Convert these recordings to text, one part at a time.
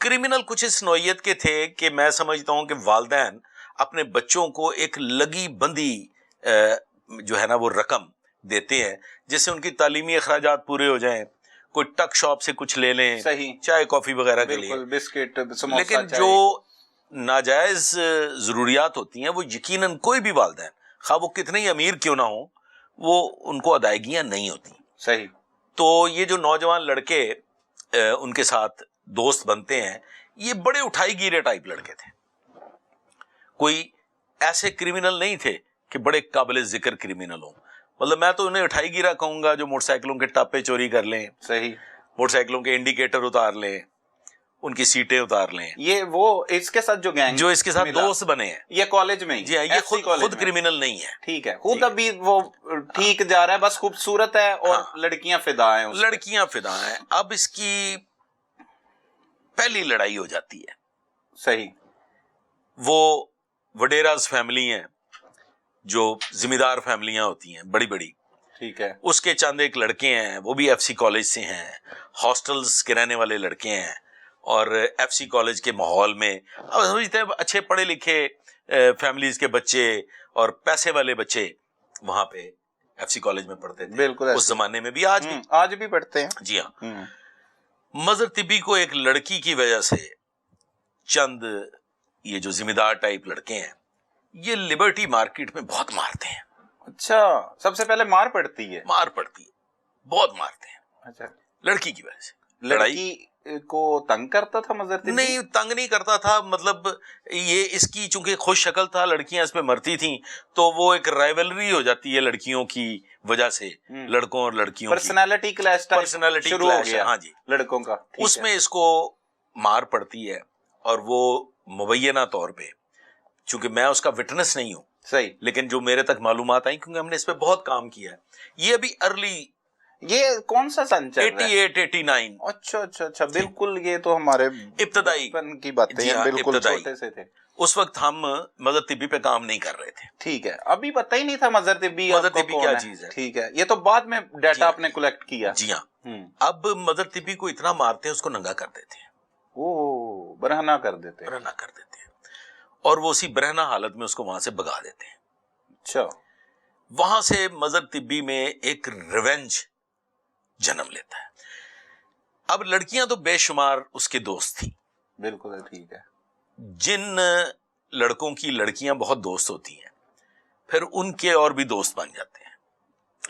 Criminal کچھ اس نوعیت کے تھے کہ میں سمجھتا ہوں کہ والدین اپنے بچوں کو ایک لگی بندی جو ہے نا وہ رقم دیتے ہیں جس سے ان کی تعلیمی اخراجات پورے ہو جائیں، کوئی ٹک شاپ سے کچھ لے لیں، صحیح، چائے کافی وغیرہ کے لیے، بسکٹ، سموسہ، لیکن جو ناجائز ضروریات ہوتی ہیں وہ یقیناً کوئی بھی والدین خواہ وہ کتنے ہی امیر کیوں نہ ہوں وہ ان کو ادائیگیاں نہیں ہوتی. صحیح. تو یہ جو نوجوان لڑکے ان کے ساتھ دوست بنتے ہیں یہ بڑے اٹھائی گیرے ٹائپ لڑکے تھے، کوئی ایسے کرمنل نہیں تھے کہ بڑے قابل ذکر کرمنل ہوں. مطلب میں تو انہیں اٹھائی گیرا کہوں گا جو موٹر سائیکلوں کے ٹاپے چوری کر لیں، صحیح، موٹر سائیکلوں کے انڈیکیٹر اتار لیں، ان کی سیٹیں اتار لیں. یہ وہ اس کے ساتھ جو گینگ جو اس کے ساتھ دوست بنے ہیں، یہ کالج میں ہی، جی ہاں، یہ خود کرمنل نہیں ہے. ٹھیک ہے، خود ابھی وہ ٹھیک جا رہا ہے، بس خوبصورت ہے اور لڑکیاں فدا ہیں، لڑکیاں فدا ہیں. اب اس کی پہلی لڑائی ہو جاتی ہے. صحیح. وہ وڈیراز فیملی ہیں جو ذمہ دار فیملیاں ہوتی ہیں بڑی بڑی، ٹھیک ہے، اس کے چند ایک لڑکے ہیں، وہ بھی ایف سی کالج سے ہیں، ہاسٹلز کے رہنے والے لڑکے ہیں، اور ایف سی کالج کے ماحول میں اب سمجھتے ہیں اچھے پڑھے لکھے فیملیز کے بچے اور پیسے والے بچے وہاں پہ ایف سی کالج میں پڑھتے تھے. بالکل اس زمانے میں بھی، آج بھی پڑھتے ہیں. جی ہاں. مظہر طبی کو ایک لڑکی کی وجہ سے چند یہ جو ذمہ دار ٹائپ لڑکے ہیں یہ لبرٹی مارکیٹ میں بہت مارتے ہیں. اچھا، سب سے پہلے مار پڑتی ہے؟ مار پڑتی ہے، بہت مارتے ہیں. اچھا، لڑکی کی وجہ سے. لڑکی کو تنگ کرتا تھا مظہر طبی؟ نہیں، تنگ نہیں کرتا تھا. مطلب یہ اس کی چونکہ خوش شکل تھا، لڑکیاں اس پہ مرتی تھیں تو وہ ایک رائیولری ہو جاتی ہے لڑکیوں کی وجہ سے، لڑکوں اور لڑکیوں کی پرسنالٹی کلیش شروع ہو گیا. ہاں جی، لڑکوں کا. اس میں اس کو مار پڑتی ہے اور وہ مبینہ طور پہ، چونکہ میں اس کا وٹنس نہیں ہوں، صحیح، لیکن جو میرے تک معلومات آئیں کیونکہ ہم نے اس پہ بہت کام کیا ہے. یہ ابھی ارلی یہ کون سا سن چل رہا ہے؟ 88 89. اچھا اچھا اچھا، بالکل. یہ تو ہمارے ابتدائی بچپن کی باتیں ہیں، بالکل چھوٹے سے تھے اس وقت. ہم مظہر طبی پہ کام نہیں کر رہے تھے. ٹھیک ہے، ابھی پتہ ہی نہیں تھا مظہر طبی کیا چیز ہے. ٹھیک ہے، یہ تو بعد میں ڈیٹا آپ نے کلیکٹ کیا. جی ہاں. اب مظہر طبی کو اتنا مارتے ہیں اس کو ننگا کر دیتے ہیں، او برہنہ کر دیتے ہیں اور وہ اسی برہنہ حالت میں اس کو وہاں سے بگا دیتے ہیں. اچھا. وہاں سے مظہر طبی میں ایک ریونج جنم لیتا ہے. اب لڑکیاں تو بے شمار اس کے دوست تھیں. بالکل ٹھیک ہے. جن لڑکوں کی لڑکیاں بہت دوست ہوتی ہیں پھر ان کے اور بھی دوست بن جاتے ہیں.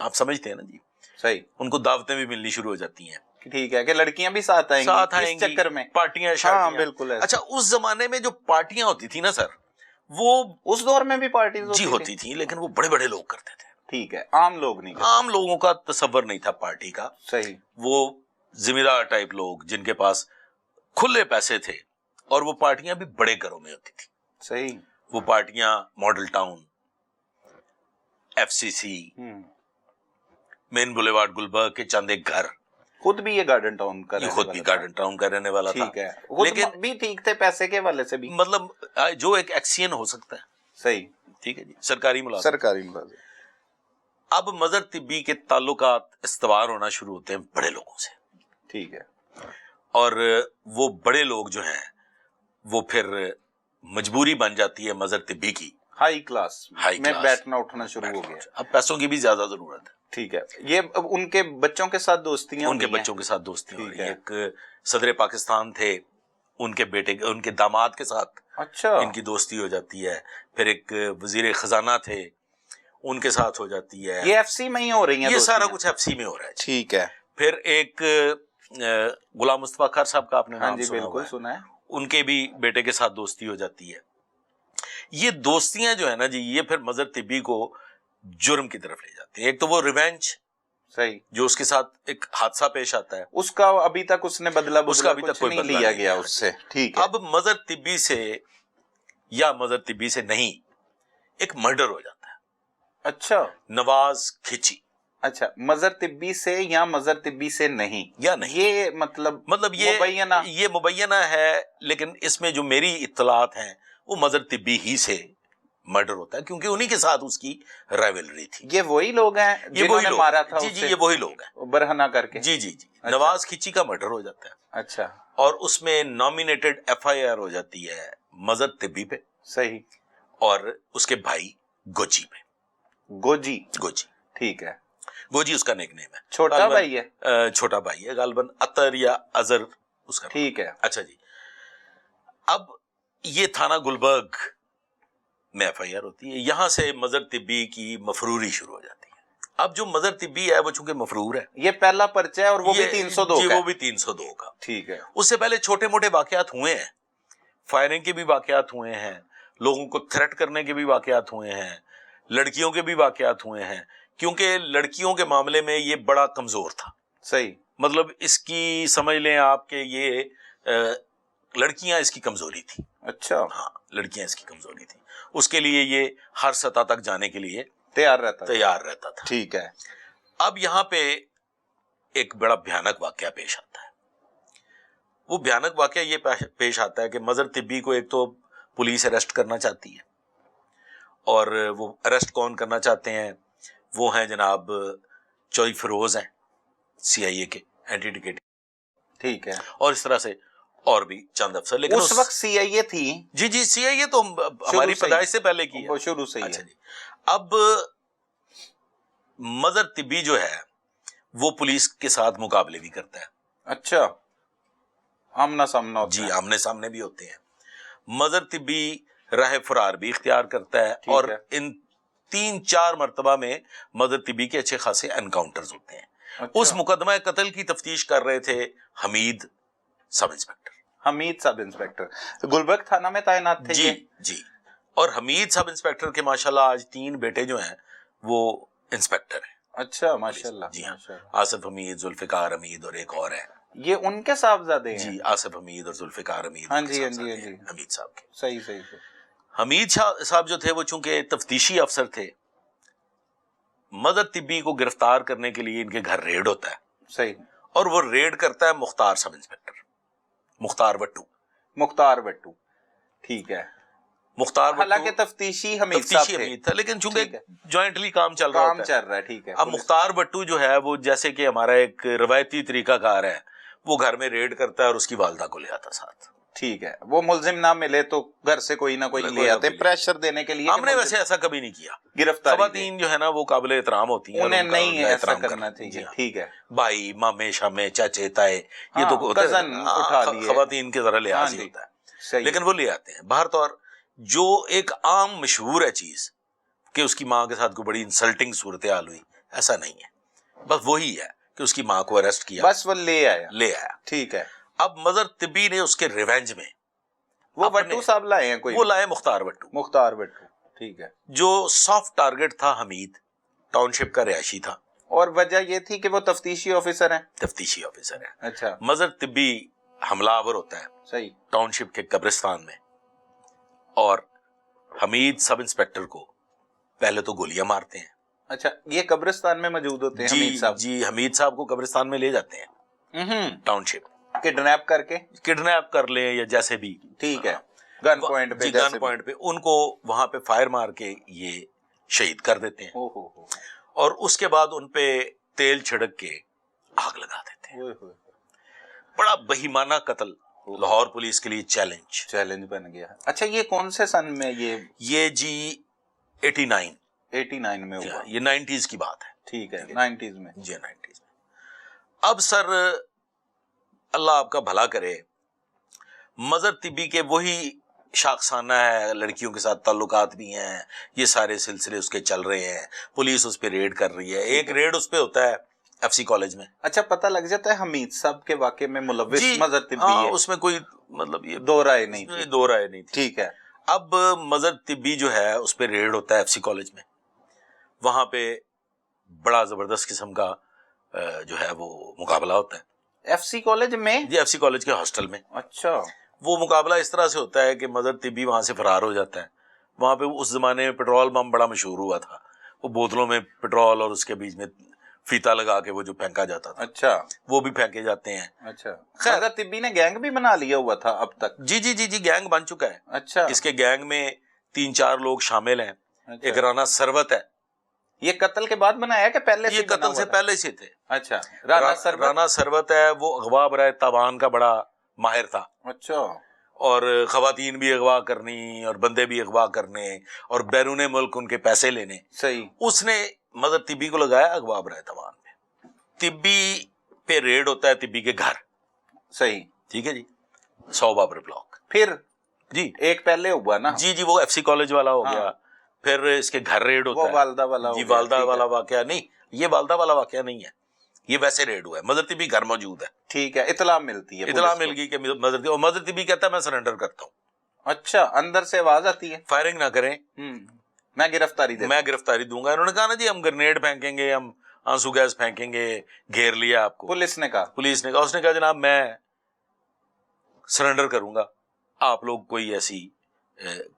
آپ سمجھتے ہیں نا جی. صحیح. ان کو دعوتیں بھی ملنی شروع ہو جاتی ہیں. ٹھیک ہے کہ لڑکیاں بھی ساتھ آئیں گی چکر میں، پارٹیاں. ہاں بالکل. اچھا، اس زمانے میں جو پارٹیاں ہوتی تھی نا سر، وہ اس دور میں بھی پارٹیز جی ہوتی تھی، لیکن وہ بڑے بڑے لوگ کرتے تھے. ٹھیک ہے، عام لوگ نہیں کرتے. عام لوگوں کا تصور نہیں تھا پارٹی کا. صحیح. وہ ذمہ دار ٹائپ لوگ جن کے پاس کھلے پیسے تھے، اور وہ پارٹیاں بھی بڑے گھروں میں ہوتی تھی. صحیح. وہ پارٹیاں ماڈل ٹاؤن، ایف سی سی، مین بولیوارڈ گلبرگ کے چند ایک گھر. خود بھی یہ گارڈن ٹاؤن کا رہنے والا تھا. ٹھیک ہے، لیکن بھی ٹھیک تھے پیسے کے والے سے بھی، مطلب جو ایک ایکسین ہو سکتا ہے. صحیح. ٹھیک ہے جی، سرکاری ملازم. اب مظہر طبی کے تعلقات استوار ہونا شروع ہوتے ہیں بڑے لوگوں سے. ٹھیک ہے. اور وہ بڑے لوگ جو ہیں وہ پھر مجبوری بن جاتی ہے مظہر طبی کی ہائی کلاس میں بیٹھنا اٹھنا شروع ہو گیا. اب پیسوں کی بھی زیادہ ضرورت ہے. ٹھیک ہے. یہ ان کے بچوں کے ساتھ دوستیاں، ان کے بچوں کے ساتھ دوستیاں ہو رہی ہیں. ایک صدر پاکستان تھے، ان کے بیٹے، ان کے داماد کے ساتھ اچھا ان کی دوستی ہو جاتی ہے. پھر ایک وزیر خزانہ تھے، ان کے ساتھ ہو جاتی ہے. یہ ایف سی میں ہی ہو رہی ہیں، یہ سارا کچھ ایف سی میں ہو رہا ہے. ٹھیک ہے. پھر ایک غلام مصطفیٰ خیر صاحب کا آپ نے نام سنا ہے، ان کے بھی بیٹے کے ساتھ دوستی ہو جاتی ہے. یہ دوستیاں جو ہے نا جی، یہ پھر مظہر طبی کو جرم کی طرف لے جاتی ہیں. ایک تو وہ ریونج، صحیح، جو اس کے ساتھ ایک حادثہ پیش آتا ہے، اس کا ابھی تک اس نے بدلہ اس کا ابھی تک کوئی بدلہ لیا گیا اس سے. ٹھیک ہے. اب مظہر طبی سے یا مظہر طبی سے نہیں، ایک مرڈر ہو جاتا ہے. اچھا، نواز کھچی. اچھا، مظہر طبی سے یا مظہر طبی سے نہیں، یا نہیں، یہ مطلب یہ مبینہ ہے. لیکن اس میں جو میری اطلاعات ہیں وہ مظہر طبی ہی سے مرڈر ہوتا ہے، کیونکہ انہی کے ساتھ اس کی رائیولری تھی. یہ وہی لوگ ہیں جنہوں نے مارا تھا؟ جی جی، یہ وہی لوگ ہیں برہنہ کر کے. جی جی جی. نواز کھچی کا مرڈر ہو جاتا ہے. اچھا. اور اس میں نامینیٹڈ FIR ہو جاتی ہے مظہر طبی پہ صحیح اور اس کے بھائی گوجی پہ. گوجی گوجی ٹھیک ہے گوجی اس کا نیک نیم ہے. چھوٹا غالباً بھائی ہے چھوٹا بھائی ہے غالباً اطہر یا اظہر اس کا. ٹھیک ہے اچھا جی. اب یہ تھانہ گلبرگ میں FIR ہوتی ہے. یہاں سے مظہر طبی کی مفروری شروع ہو جاتی ہے. اب جو مظہر طبی ہے وہ چونکہ مفرور ہے, یہ پہلا پرچہ ہے اور وہ بھی 302 جی کا وہ ہے. بھی 302 کا. ٹھیک ہے اس سے پہلے چھوٹے موٹے واقعات ہوئے ہیں, فائرنگ کے بھی واقعات ہوئے ہیں, لوگوں کو تھریٹ کرنے کے بھی واقعات ہوئے ہیں, لڑکیوں کے بھی واقعات ہوئے ہیں, کیونکہ لڑکیوں کے معاملے میں یہ بڑا کمزور تھا. صحیح مطلب اس کی سمجھ لیں آپ کہ یہ لڑکیاں اس کی کمزوری تھی. اچھا ہاں لڑکیاں اس کی کمزوری تھی. اس کے لیے یہ ہر سطح تک جانے کے لیے تیار رہتا تیار رہتا تھا. ٹھیک ہے اب یہاں پہ ایک بڑا بھیانک واقعہ پیش آتا ہے. وہ بھیانک واقعہ یہ پیش آتا ہے کہ مظہر طبی کو ایک تو پولیس اریسٹ کرنا چاہتی ہے, اور وہ اریسٹ کون کرنا چاہتے ہیں, وہ ہیں جناب چوئی فیروز ہیں CIA کے اینٹی ڈکیٹنگ, ٹھیک ہے اور اس طرح سے اور بھی چند افسر. لیکن اس وقت CIA تھی جی جی CIA تو ہماری پیدائش سے پہلے کی ہے. وہ شروع سے ہی اچھا ہے. جی. اب مظہر طبی جو ہے وہ پولیس کے ساتھ مقابلے بھی کرتا ہے. اچھا آمنا سامنا ہوتا جی ہے. آمنے سامنے بھی ہوتے ہیں. مظہر طبی راہ فرار بھی اختیار کرتا ہے, اور ان 3-4 مرتبہ میں مظہر طبی کے اچھے خاصے انکاؤنٹرز ہوتے ہیں. اچھا. اس مقدمہ قتل کی تفتیش کر رہے تھے حمید سب انسپکٹر. حمید سب انسپکٹر گلبرگ تھانہ میں تعینات تھے جی یہ؟ جی. اور حمید سب انسپکٹر کے ماشاءاللہ آج 3 بیٹے جو ہیں وہ انسپکٹر ہیں. اچھا ماشاءاللہ. جی ہاں, ماشاءاللہ. آصف حمید, ذوالفقار حمید اور ایک اور ہے. یہ ان کے صاحبزادے ہیں؟ جی آصف حمید اور ذوالفقار حمید. ہاں ان کے جی ہاں جی صاحبزادے ہاں جی ہیں حمید صاحب کے. صحیح صحیح صحیح. حمید صاحب جو تھے وہ چونکہ تفتیشی افسر تھے, مظہر طبی کو گرفتار کرنے کے لیے ان کے گھر ریڈ ہوتا ہے, صحیح. اور وہ ریڈ کرتا ہے مختار سب انسپکٹر, مختار بٹو. مختار بٹو ٹھیک ہے. مختار بٹو حالانکہ تفتیشی حمید صاحب تفتیشی تھے. حمید تھا, لیکن ٹھیک چونکہ ہے. جوائنٹلی کام چل رہا کام ہوتا ہے. چل رہا ہے. ٹھیک ہے. اب مختار بٹو جو ہے وہ جیسے کہ ہمارا ایک روایتی طریقہ کار ہے, وہ گھر میں ریڈ کرتا ہے اور اس کی والدہ کو لے آتا ساتھ. ٹھیک ہے. وہ ملزم نہ ملے تو گھر سے کوئی نہ کوئی لے آتے, پریشر دینے کے لیے. ہم نے ویسے ایسا کبھی نہیں کیا. گرفتاری خواتین جو ہے نا وہ قابل احترام ہوتی ہیں, انہیں اور نہیں ایسا احترام کرنا چاہیے. ٹھیک ہے. بھائی مامے شامے چاچے تائے یہ تو کزن اٹھا لیے, خواتین کے ذرا لحاظ ہی ہوتا ہے, لیکن وہ لے آتے ہیں. باہر طور جو ایک عام مشہور ہے چیز کہ اس کی ماں کے ساتھ کوئی بڑی انسلٹنگ صورتحال ہوئی, ایسا نہیں ہے. بس وہی ہے کہ اس کی ماں کو اریسٹ کیا, بس وہ لے آیا. ٹھیک ہے. اب مظہر طبی نے اس کے ریونج میں وہ بٹو صاحب لائے ہیں کوئی؟ وہ لائے مختار بٹو. مختار بٹو ٹھیک ہے. جو سافٹ ٹارگٹ تھا حمید ٹاؤن شپ کا رہائشی تھا, اور وجہ یہ تھی کہ وہ تفتیشی آفیسر ہیں. تفتیشی آفیسر ہے. اچھا. مظہر طبی حملہ آور ہوتا ہے صحیح. ٹاؤن شپ کے قبرستان میں, اور حمید سب انسپکٹر کو پہلے تو گولیاں مارتے ہیں. اچھا یہ قبرستان میں موجود ہوتے ہیں حمید صاحب؟ جی حمید صاحب کو قبرستان میں لے جاتے ہیں ٹاؤن شپ, کڈنیپ کر کے. کڈنیپ کر لیں یا جیسے بھی. ٹھیک ہے. گن پوائنٹ پہ. جی گن پوائنٹ پہ ان کو وہاں پہ فائر مار کے یہ شہید کر دیتے ہیں, اور اس کے بعد ان پہ تیل چھڑک کے آگ لگا دیتے ہیں. بڑا بہیمانہ قتل, لاہور پولیس کے لیے چیلنج بن گیا. اچھا یہ کون سے سن میں یہ جی 89 میں ہوا؟ یہ 90s کی بات ہے. ٹھیک ہے 90s میں. جی 90s میں. اب سر اللہ آپ کا بھلا کرے, مظہر طبی کے وہی شاخسانہ ہے, لڑکیوں کے ساتھ تعلقات بھی ہیں, یہ سارے سلسلے اس کے چل رہے ہیں, پولیس اس پہ ریڈ کر رہی ہے. ایک ریڈ اس پہ ہوتا ہے FC کالج میں. اچھا پتہ لگ جاتا ہے حمید صاحب کے واقعے میں ملوث مظہر طبی ہے؟ اس میں کوئی مطلب یہ دو رائے نہیں تھی. ٹھیک ہے. اب مظہر طبی جو ہے اس پہ ریڈ ہوتا ہے FC کالج میں, وہاں پہ بڑا زبردست قسم کا جو ہے وہ مقابلہ ہوتا ہے. FC کالج میں؟ جی FC کالج کے ہاسٹل میں. اچھا. وہ مقابلہ اس طرح سے ہوتا ہے کہ مظہر طبی وہاں سے فرار ہو جاتا ہے. وہاں پہ اس زمانے میں پیٹرول بم بڑا مشہور ہوا تھا, وہ بوتلوں میں پیٹرول اور اس کے بیچ میں فیتا لگا کے وہ جو پھینکا جاتا تھا. اچھا. وہ بھی پھینکے جاتے ہیں. اچھا. مظہر طبی نے گینگ بھی بنا لیا ہوا تھا اب تک؟ جی گینگ بن چکا ہے. اچھا. اس کے گینگ میں 3-4 لوگ شامل ہیں. ایک رانا سروت ہے. یہ قتل کے بعد بنایا کہ پہلے سے؟ یہ قتل سے پہلے سے تھے. اچھا. رانا سروت ہے, وہ اغوا برائے تاوان کا بڑا ماہر تھا, اچھا, اور خواتین بھی اغوا کرنی اور بندے بھی اغوا کرنے اور بیرون ملک ان کے پیسے لینے. صحیح. اس نے مدر طبی کو لگایا اغوا برائے تاوان میں. طبی پہ ریڈ ہوتا ہے, طبی کے گھر. صحیح. ٹھیک ہے جی, 100 بابر بلاک. پھر جی ایک پہلے ہوا نا. جی وہ ایف سی کالج والا ہو گیا. پھر اس کے گھر ریڈ ہوتا وہ ہے. والدہ والا جی والدہ والا واقعہ نہیں, یہ والدہ والا واقعہ نہیں ہے, یہ ویسے ریڈ ہوا ہے. مدر طبی گھر موجود ہے. ٹھیک ہے, اطلاع ملتی ہے, اطلاع مل گئی کہ مدر طبی, اور مدر طبی کہتا ہے میں سرنڈر کرتا ہوں. اچھا, اندر سے آواز آتی ہے فائرنگ نہ کریں, میں گرفتاری میں گرفتاری دوں گا. انہوں نے کہا نا جی ہم گرنیڈ پھینکیں گے, ہم آنسو گیس پھینکیں گے, گھیر لیا آپ کو. پولیس نے کہا اس نے کہا جناب میں سرنڈر کروں گا, آپ لوگ کوئی ایسی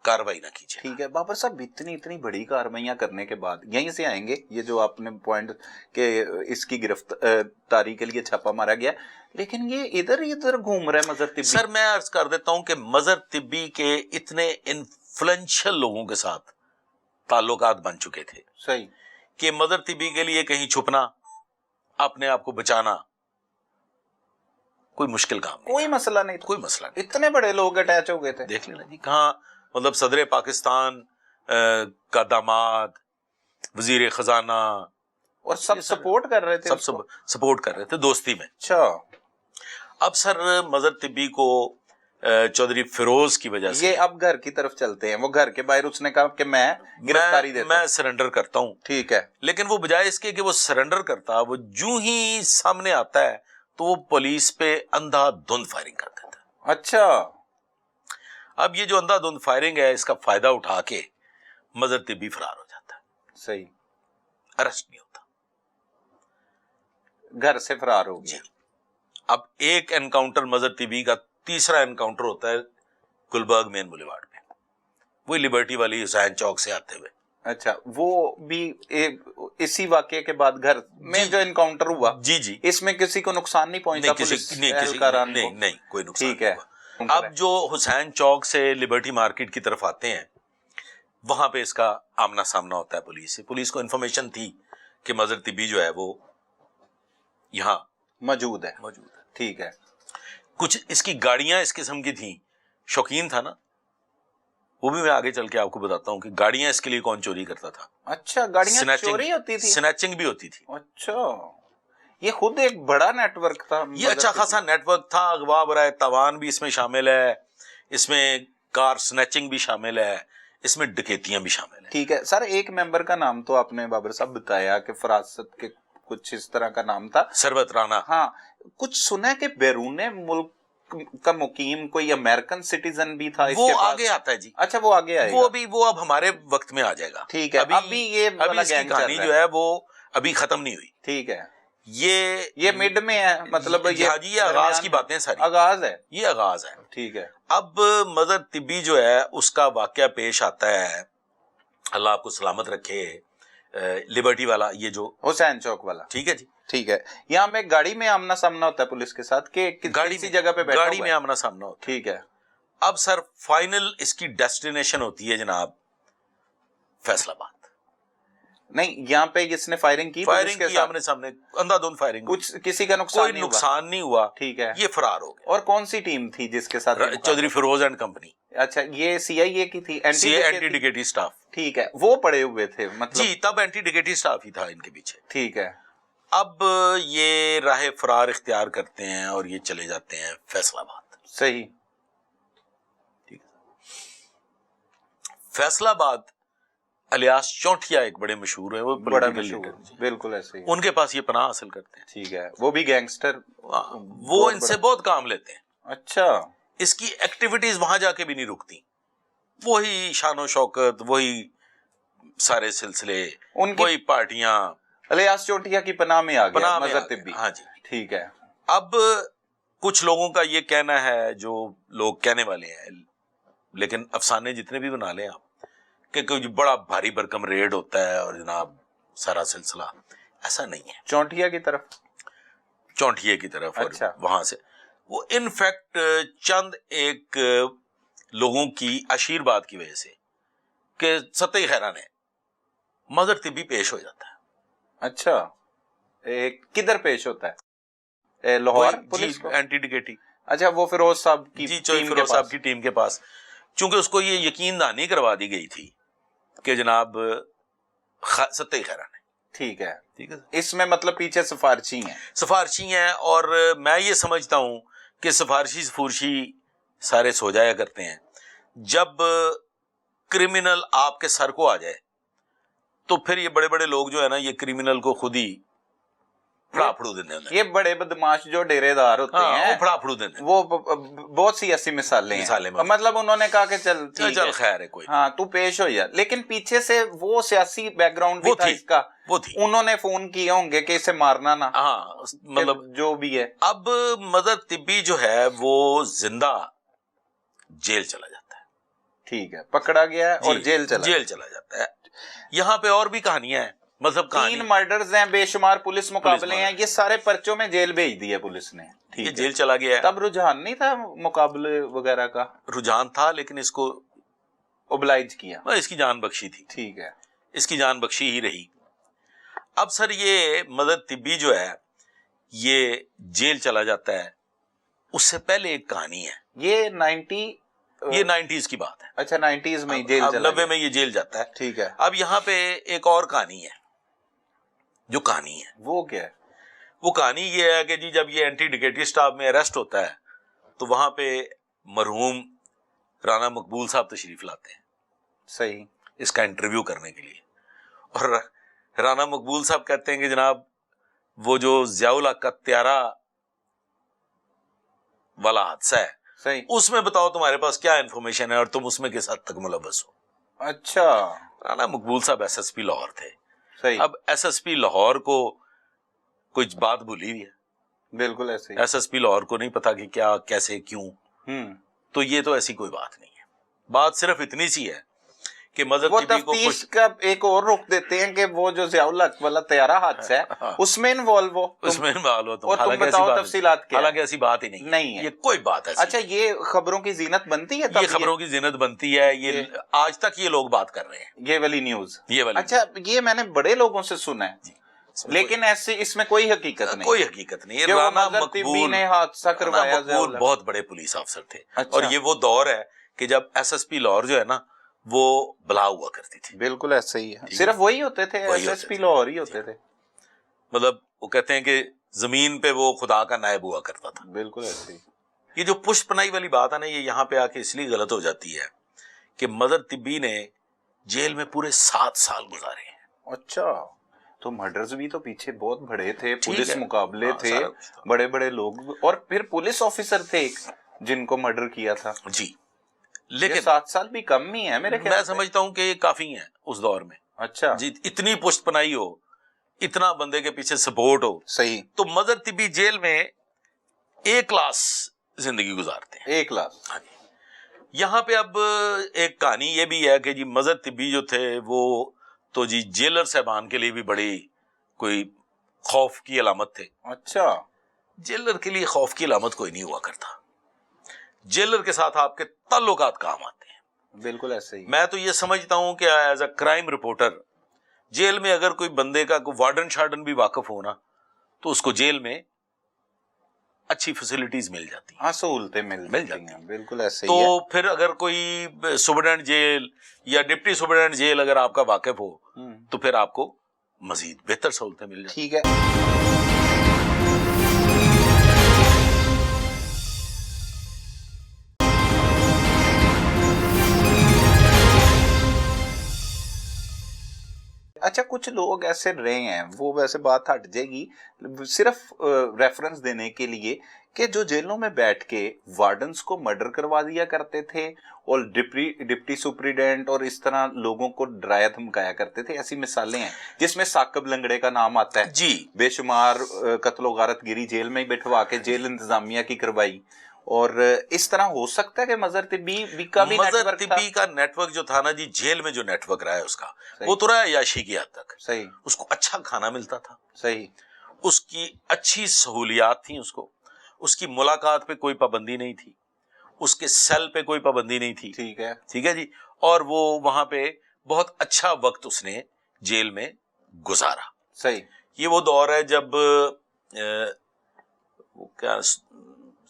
کاروائی نہ کیجیے. ٹھیک ہے. بابر صاحب اتنی بڑی کارروائیاں کرنے کے بعد یہیں سے آئیں گے, یہ جو آپ نے پوائنٹ کہ اس کی گرفتاری کے لیے چھاپا مارا گیا, لیکن یہ ادھر گھوم رہا ہے مظہر طبی. سر میں عرض کر دیتا ہوں کہ مظہر طبی کے اتنے انفلوئنشل لوگوں کے ساتھ تعلقات بن چکے تھے. صحیح. کہ مظہر طبی کے لیے کہیں چھپنا, اپنے آپ کو بچانا کوئی مشکل کام نہیں, کوئی مسئلہ نہیں تھا. کوئی مسئلہ نہیں. اتنے بڑے لوگ اٹیچ ہو گئے تھے. دیکھ لینا جی کہاں, مطلب صدر پاکستان کا داماد, وزیر خزانہ, اور سب سپورٹ کر رہے تھے, سب سپورٹ کر رہے تھے دوستی میں. اچھا. اب سر مظہر طبی کو چودھری فیروز کی وجہ سے, یہ اب گھر کی طرف چلتے ہیں, وہ گھر کے باہر اس نے کہا کہ میں گرفتاری دیتا ہوں, میں سرنڈر کرتا ہوں. ٹھیک ہے. لیکن وہ بجائے اس کے کہ وہ سرنڈر کرتا, وہ جو ہی سامنے آتا ہے تو وہ پولیس پہ اندھا دھند فائرنگ کر دیتا ہے. اچھا. اب یہ جو اندھا دھند فائرنگ ہے, اس کا فائدہ اٹھا کے مظہر طبی فرار ہو جاتا ہے. صحیح. ارسٹ نہیں ہوتا, گھر سے فرار ہو گیا. اب ایک انکاؤنٹر مظہر طبی کا, تیسرا انکاؤنٹر ہوتا ہے گلبرگ مین بولیوارڈ پہ, وہی لبرٹی والی حسین چوک سے آتے ہوئے. اچھا, وہ بھی اسی واقعے کے بعد گھر میں جو انکاؤنٹر ہوا, جی اس میں کسی کو نقصان نہیں پہنچا؟ نہیں کوئی نقصان. ٹھیک ہے. اب جو حسین چوک سے لبرٹی مارکیٹ کی طرف آتے ہیں, وہاں پہ اس کا آمنا سامنا ہوتا ہے پولیس سے. پولیس کو انفارمیشن تھی کہ مظہر طبی جو ہے وہ یہاں موجود ہے. ٹھیک ہے. کچھ اس کی گاڑیاں اس قسم کی تھیں, شوقین تھا نا, وہ بھی میں آگے چل کے آپ کو بتاتا ہوں کہ گاڑیاں اس کے لیے کون چوری کرتا تھا. اچھا, گاڑیاں چوری ہوتی تھی, سنیچنگ بھی ہوتی تھی. اچھا, یہ خود ایک بڑا نیٹ ورک تھا. یہ اچھا خاصا نیٹ ورک تھا. اغوا برائے تاوان بھی اس میں شامل ہے, اس میں کار سنیچنگ بھی شامل ہے, اس میں ڈکیتیاں بھی شامل ہیں. ٹھیک ہے سر, ایک ممبر کا نام تو آپ نے بابر صاحب بتایا کہ فراست کے کچھ اس طرح کا نام تھا, سربت رانا. ہاں, کچھ سنا ہے کہ بیرون ملک کا مقیم کوئی امریکن سٹیزن بھی تھا اس وہ کے پاس. آگے آتا ہے جی. اچھا, وہ آگے آئے گا. وہ اب ہمارے وقت میں آ جائے گا. ٹھیک ہے. ابھی یہ اس کی کہانی جو ہے وہ ابھی ختم نہیں ہوئی. ٹھیک ہے. یہ مڈ میں ہے, مطلب یہ آغاز کی باتیں ساری, آغاز ہے. یہ آغاز ہے. ٹھیک ہے. اب مظہر طبی جو ہے اس کا واقعہ پیش آتا ہے, اللہ آپ کو سلامت رکھے, لبرٹی والا, یہ جو حسین چوک والا. ٹھیک ہے جی. ٹھیک ہے. یہاں میں گاڑی میں آمنا سامنا ہوتا ہے پولیس کے ساتھ کہ کسی جگہ پہ بیٹھا گاڑی میں آمنا سامنا ہوتا ہے. ٹھیک ہے. اب سر فائنل اس کی ڈیسٹینیشن ہوتی ہے جناب فیصل آباد. نہیں, یہاں پہ اس نے فائرنگ کی آمنے سامنے, اندھا دھند فائرنگ, کچھ کسی کا کوئی نقصان نہیں ہوا. ٹھیک ہے. یہ فرار ہو گیا. اور کون سی ٹیم تھی جس کے ساتھ؟ Chaudhry Feroz and company. اچھا, یہ سی آئی اے کی تھی, اینٹی ڈکیٹی اسٹاف. ٹھیک ہے. وہ پڑے ہوئے تھے مطلب؟ جی, تب اینٹی ڈکیٹی اسٹاف ہی تھا ان کے پیچھے. ٹھیک ہے. اب یہ راہ فرار اختیار کرتے ہیں اور یہ چلے جاتے ہیں فیصل آباد. صحیح. ٹھیک ہے. فیصل آباد الیاس چونٹیا ایک بڑے مشہور ہیں, وہ بڑا مشہور, بالکل ایسے ہی, ان کے پاس یہ پناہ حاصل کرتے ہیں. ٹھیک ہے. وہ بھی گینگسٹر, وہ ان سے بہت کام لیتے ہیں. اچھا. اس کی ایکٹیویٹیز وہاں جا کے بھی نہیں رکتی, وہی شان و شوکت, وہی سارے سلسلے, وہی پارٹیاں. الیاس چونٹیا کی پناہ میں آ گیا مظہر طبی. ہاں جی. ٹھیک ہے. اب کچھ لوگوں کا یہ کہنا ہے, جو لوگ کہنے والے ہیں, لیکن افسانے جتنے بھی بنا لیں آپ, کہ کوئی بڑا بھاری بھرکم ریڈ ہوتا ہے اور جناب سارا سلسلہ, ایسا نہیں ہے. چونٹیا کی طرف. اچھا. وہاں سے وہ انفیکٹ چند ایک لوگوں کی آشیرواد کی وجہ سے کہ سطح خیران ہے, مظہر طبی پیش ہو جاتا ہے. اچھا, کدھر پیش ہوتا ہے؟ لاہور پولیس کو؟ اینٹی ڈکیٹی. اچھا وہ فیروز صاحب کی جی فیروز صاحب کی ٹیم کے پاس، چونکہ اس کو یہ یقین دہانی کروا دی گئی تھی کہ جناب ستّی خیرہ نے. ٹھیک ہے. ٹھیک ہے، اس میں مطلب پیچھے سفارشی ہیں. سفارشی ہیں، اور میں یہ سمجھتا ہوں کہ سفارشی سارے سو جایا کرتے ہیں. جب کرمنل آپ کے سر کو آ جائے تو پھر یہ بڑے بڑے لوگ جو ہے نا یہ کرمنل کو خود ہی پھڑا پھڑو دیتے ہیں. یہ بڑے بدماش جو ڈیرے دار ہوتے ہیں وہ پھڑا پھڑو دیتے ہیں. وہ بہت سی ایسی مثالیں ہیں. مطلب انہوں نے کہا کہ چل خیر ہے کوئی، ہاں تو پیش ہو جا، لیکن پیچھے سے وہ سیاسی بیک گراؤنڈ بھی تھا اس کا. وہ تھی، انہوں نے فون کیے ہوں گے کہ اسے مارنا نہ. ہاں مطلب جو بھی ہے. اب مظہر طبی جو ہے وہ زندہ جیل چلا جاتا ہے. ٹھیک ہے، پکڑا گیا ہے اور جیل چلا جاتا ہے. یہاں پہ اور بھی کہانیاں ہیں، مطلب 3 مرڈرز ہیں، بے شمار پولیس مقابلے ہیں، یہ سارے پرچوں میں جیل بھیج دیا پولیس نے. یہ جیل چلا گیا ہے. تب رجحان نہیں تھا مقابلے وغیرہ کا؟ رجحان تھا، لیکن اس کو اوبلائج کیا، اس کی جان بخشی تھی. ٹھیک ہے، اس کی جان بخشی ہی رہی. اب سر یہ مظہر طبی جو ہے یہ جیل چلا جاتا ہے. اس سے پہلے ایک کہانی ہے، یہ 90s کی بات ہے. اچھا 90s میں جیل چلا 90 میں یہ جیل جاتا ہے. ٹھیک ہے. اب یہاں پہ ایک اور کہانی ہے. جو کہانی ہے وہ کیا ہے؟ وہ کہانی یہ ہے کہ جی جب یہ اینٹی ڈکیٹری سٹاف میں اریسٹ ہوتا ہے تو وہاں پہ مرحوم رانا مقبول صاحب تشریف لاتے ہیں صحیح اس کا انٹرویو کرنے کے لیے. اور رانا مقبول صاحب کہتے ہیں کہ جناب وہ جو ضیاء الحق کا طیارہ والا حادثہ ہے صحیح، اس میں بتاؤ تمہارے پاس کیا انفارمیشن ہے اور تم اس میں کس حد تک ملوث ہو. اچھا. رانا مقبول صاحب SSP لاہور تھے. صحیح. اب SSP لاہور کو کچھ بات بھولی ہوئی ہے. بالکل ایسے ہی. SSP لاہور کو نہیں پتا کہ کیا کیسے کیوں. تو یہ تو ایسی کوئی بات نہیں ہے. بات صرف اتنی سی ہے کہ مظہر طبی کو تفتیش کا ایک اور رخ دیتے ہیں کہ وہ جو ضیاء الحق والا طیارہ حادثہ ہے اس میں انوالو ہو، اس میں انوالو ہو. اور تم بتاؤ تفصیلات کیا. حالانکہ ایسی بات ہی نہیں ہے، یہ کوئی بات ایسی. اچھا یہ خبروں کی زینت بنتی ہے؟ یہ خبروں کی زینت بنتی ہے. یہ آج تک یہ لوگ بات کر رہے ہیں یہ والی نیوز. یہ والی. اچھا یہ میں نے بڑے لوگوں سے سنا ہے لیکن ایسے اس میں کوئی حقیقت نہیں. کوئی حقیقت نہیں. رانا مقبول نے حادثہ کروایا. بہت بڑے پولیس افسر تھے. اور یہ وہ دور ہے کہ جب SSP لاہور جو ہے نا وہ بلا ہوا کرتی تھی. بالکل ایسے ہی ہے. صرف وہی ہوتے تھے SSP لاہور ہی ہوتے تھے. مطلب وہ کہتے ہیں کہ زمین پہ وہ خدا کا نائب ہوا کرتا تھا. بالکل ایسے ہی. یہ جو پشت پنائی والی بات ہے نا یہ یہاں پہ آ کے اس لیے غلط ہو جاتی ہے کہ مظہر طبی نے جیل میں پورے 7 سال گزارے ہیں. اچھا تو مرڈرز بھی تو پیچھے بہت بڑے تھے، پولیس مقابلے تھے، بڑے بڑے لوگ، اور پھر پولیس آفیسر تھے جن کو مرڈر کیا تھا. جی لیکن 7 سال بھی کم ہی ہے میرے خیال. میں سمجھتا ہوں کہ یہ کافی ہے اس دور میں. اچھا جی اتنی پشت پنائی ہو، اتنا بندے کے پیچھے سپورٹ ہو. صحیح. تو مظہر طبی جیل میں ایک کلاس زندگی گزارتے ہیں. ایک کلاس. ہاں جی. یہاں پہ اب ایک کہانی یہ بھی ہے کہ جی مظہر طبی جو تھے وہ تو جی جیلر صاحبان کے لیے بھی بڑی کوئی خوف کی علامت تھے. اچھا. جیلر کے لیے خوف کی علامت کوئی نہیں ہوا کرتا. جیلر کے ساتھ آپ کے تعلقات کام آتے ہیں. بالکل ایسے ہی. میں تو یہ سمجھتا ہوں کہ ایز اے کرائم رپورٹر جیل میں اگر کوئی بندے کا کوئی وارڈن شارڈن بھی واقف ہونا تو اس کو جیل میں اچھی فیسلٹیز مل جاتی ہیں. ہاں سہولتیں مل جاتی ہیں. بالکل ایسے ہی. تو پھر اگر کوئی سپرڈنٹ جیل یا ڈپٹی سپرڈنٹ جیل اگر آپ کا واقف ہو تو پھر آپ کو مزید بہتر سہولتیں مل جاتی ہیں. ٹھیک ہے. اچھا کچھ لوگ ایسے رہے ہیں، وہ ویسے بات ہٹ جائے گی صرف ریفرنس دینے کے لیے، کہ جو جیلوں میں بیٹھ کے وارڈنز کو مرڈر کروا دیا کرتے تھے اور ڈپٹی سپریڈنٹ اور اس طرح لوگوں کو ڈرایا دھمکایا کرتے تھے. ایسی مثالیں ہیں جس میں ثاقب لنگڑے کا نام آتا ہے. جی بے شمار قتل و غارت گیری جیل میں ہی بٹھوا کے جیل انتظامیہ کی کروائی. اور اس طرح ہو سکتا ہے کہ مظہر طبی کا بھی نیٹ ورک جو تھا نا جی جیل میں جو نیٹ ورک رہا ہے اس کا وہ تو رہا ہے عیاشی کی حد تک. صحیح. اس کو اچھا کھانا ملتا تھا. صحیح. اس کی اچھی سہولیات تھیں. اس کی ملاقات پہ کوئی پابندی نہیں تھی. اس کے سیل پہ کوئی پابندی نہیں تھی. ٹھیک ہے. ٹھیک ہے جی. اور وہ وہاں پہ بہت اچھا وقت اس نے جیل میں گزارا. صحیح. یہ وہ دور ہے جب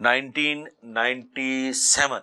1997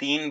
3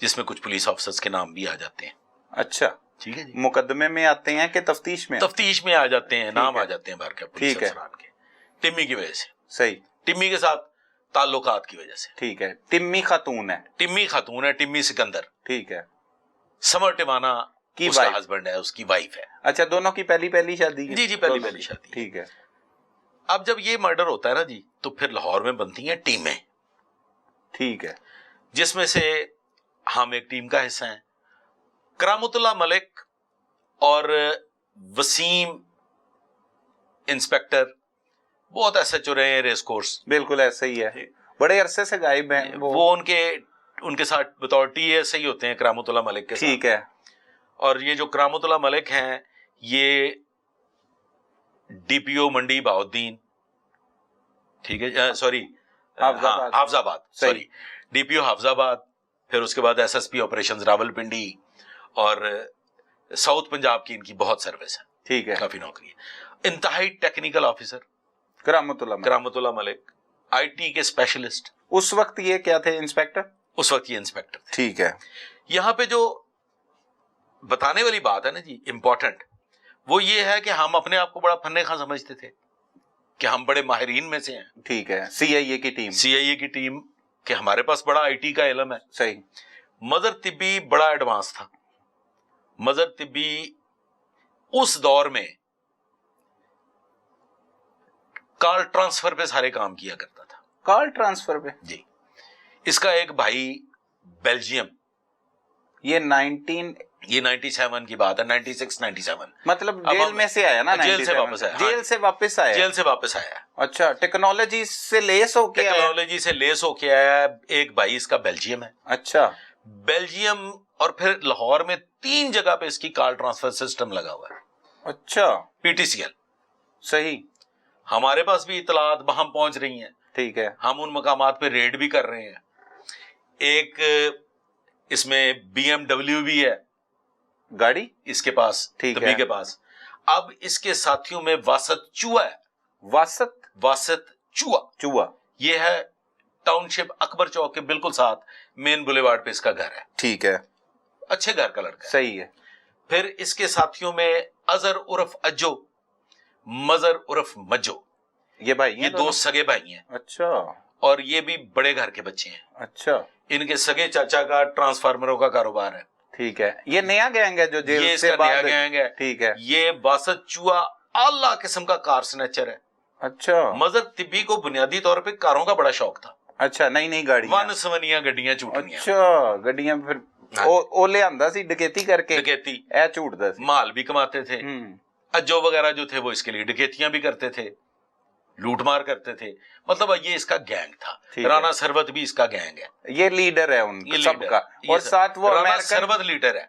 جس میں کچھ پولیس آفیسرز کے نام بھی آ جاتے ہیں. اچھا ٹھیک ہے جی. مقدمے میں آتے ہیں کہ تفتیش میں؟ تفتیش میں آ جاتے ہیں, نام آ جاتے ہیں باہر کے پولیس افسران کے, ٹمی کی وجہ سے. صحیح. ٹمی کے ساتھ تعلقات کی وجہ سے. ٹھیک ہے. ٹمی خاتون ہے. ٹمی خاتون ہے, ٹمی سکندر. ٹھک ہے. سمر ٹمانا اس کا ہسبینڈ ہے, اس کی وائف ہے. اچھا دونوں کی پہلی شادی؟ جی جی پہلی شادی. ٹھیک ہے. اب جب یہ مرڈر ہوتا ہے نا جی, تو پھر لاہور میں بنتی ہیں ٹیمیں. ٹھیک ہے. جس میں سے ہم ایک ٹیم کا حصہ ہیں. کرامت اللہ ملک اور وسیم انسپیکٹر بہت ایسے ایچ او رہے ہیں ریس کورس. بالکل ایسا ہی ہے, بڑے عرصے سے غائب ہیں وہ. ان کے ساتھ بطور ٹی ایس ہی ہوتے ہیں کرامت اللہ ملک کے ساتھ. ٹھیک ہے. اور یہ جو کرامت اللہ ملک ہیں یہ ڈی پی او منڈی بہاؤدین, ٹھیک ہے, سوری حافظ آباد, سوری ڈی پی او حافظ آباد, پھر اس کے بعد S S P operations Rawal Pindi, اور ساؤتھ پنجاب کی ان کی بہت سروس ہے. ٹھیک ہے. کافی نوکری ہے. انتہائی ٹیکنیکل آفیسر کرامت اللہ ملک, آئی ٹی کے اسپیشلسٹ. اس وقت یہ کیا تھے؟ انسپیکٹر. اس وقت یہ انسپیکٹر تھے. ٹھیک ہے. یہاں پہ جو بتانے والی بات ہے نا جی امپورٹنٹ, وہ یہ ہے کہ ہم اپنے آپ کو بڑا فن خواں سمجھتے تھے کہ ہم بڑے ماہرین میں سے ہیں. ٹھیک ہے. سی آئی اے کی ٹیم کہ ہمارے پاس بڑا آئی ٹی کا علم ہے. صحیح. مظہر طبی بڑا ایڈوانس تھا. مظہر طبی اس دور میں کال ٹرانسفر پہ سارے کام کیا کرتا تھا. کال ٹرانسفر پہ؟ جی. اس کا ایک بھائی بیلجیم, یہ 97 کی بات ہے, 96-97, مطلب جیل میں سے آیا نا؟ جیل سے واپس آیا. جیل سے واپس آیا. اچھا. ٹیکنالوجی سے لیس ہو کے آیا. ایک بھائی اس کا بیلجیم ہے. اچھا. بیلجیم, اور پھر لاہور میں 3 جگہ پہ اس کی کال ٹرانسفر سسٹم لگا ہوا ہے. اچھا. P T C L. صحیح. ہمارے پاس بھی اطلاعات وہاں پہنچ رہی ہیں. ٹھیک ہے. ہم ان مقامات پہ ریڈ بھی کر رہے ہیں. ایک اس میں بی ایم ڈبلیو بھی ہے گاڑی اس کے پاس, طبی کے پاس. اب اس کے ساتھیوں میں واسط چوہا ہے. واسط چوہا یہ ہے ٹاؤن شپ اکبر چوک کے بالکل ساتھ مین بولیوارڈ پہ اس کا گھر ہے. ٹھیک ہے. اچھے گھر کا لڑکا ہے. صحیح ہے. پھر اس کے ساتھیوں میں اظہر عرف اجو, مظہر عرف مجو, یہ 2 سگے بھائی ہیں. اچھا. اور یہ بھی بڑے گھر کے بچے ہیں. اچھا. ان کے سگے چاچا کا ٹرانسفارمروں کا کاروبار ہے. ٹھیک ہے. یہ نیا گینگ ہے جو جیل سے نیا گینگ ہے. ٹھیک ہے. یہ واسط چوہا اعلیٰ قسم کا کار سنیچر ہے. اچھا. مظہر طبی کو بنیادی طور پہ کاروں کا بڑا شوق تھا. اچھا. نئی گاڑی, ون سونیاں گڈیاں چوٹنیاں. اچھا. گڈیاں پھر او لے آندا سی ڈکیتی کر کے. ڈکیتی اے جھوٹدا سی. مال بھی کماتے تھے. اجو وغیرہ جو تھے وہ اس کے لیے ڈکیتیاں بھی کرتے تھے, لوٹ مار کرتے تھے. مطلب یہ اس کا گینگ تھا. رانا سروت بھی اس کا گینگ ہے. یہ لیڈر ہے ان سب کا. اور ساتھ وہ رانا سروت لیڈر ہے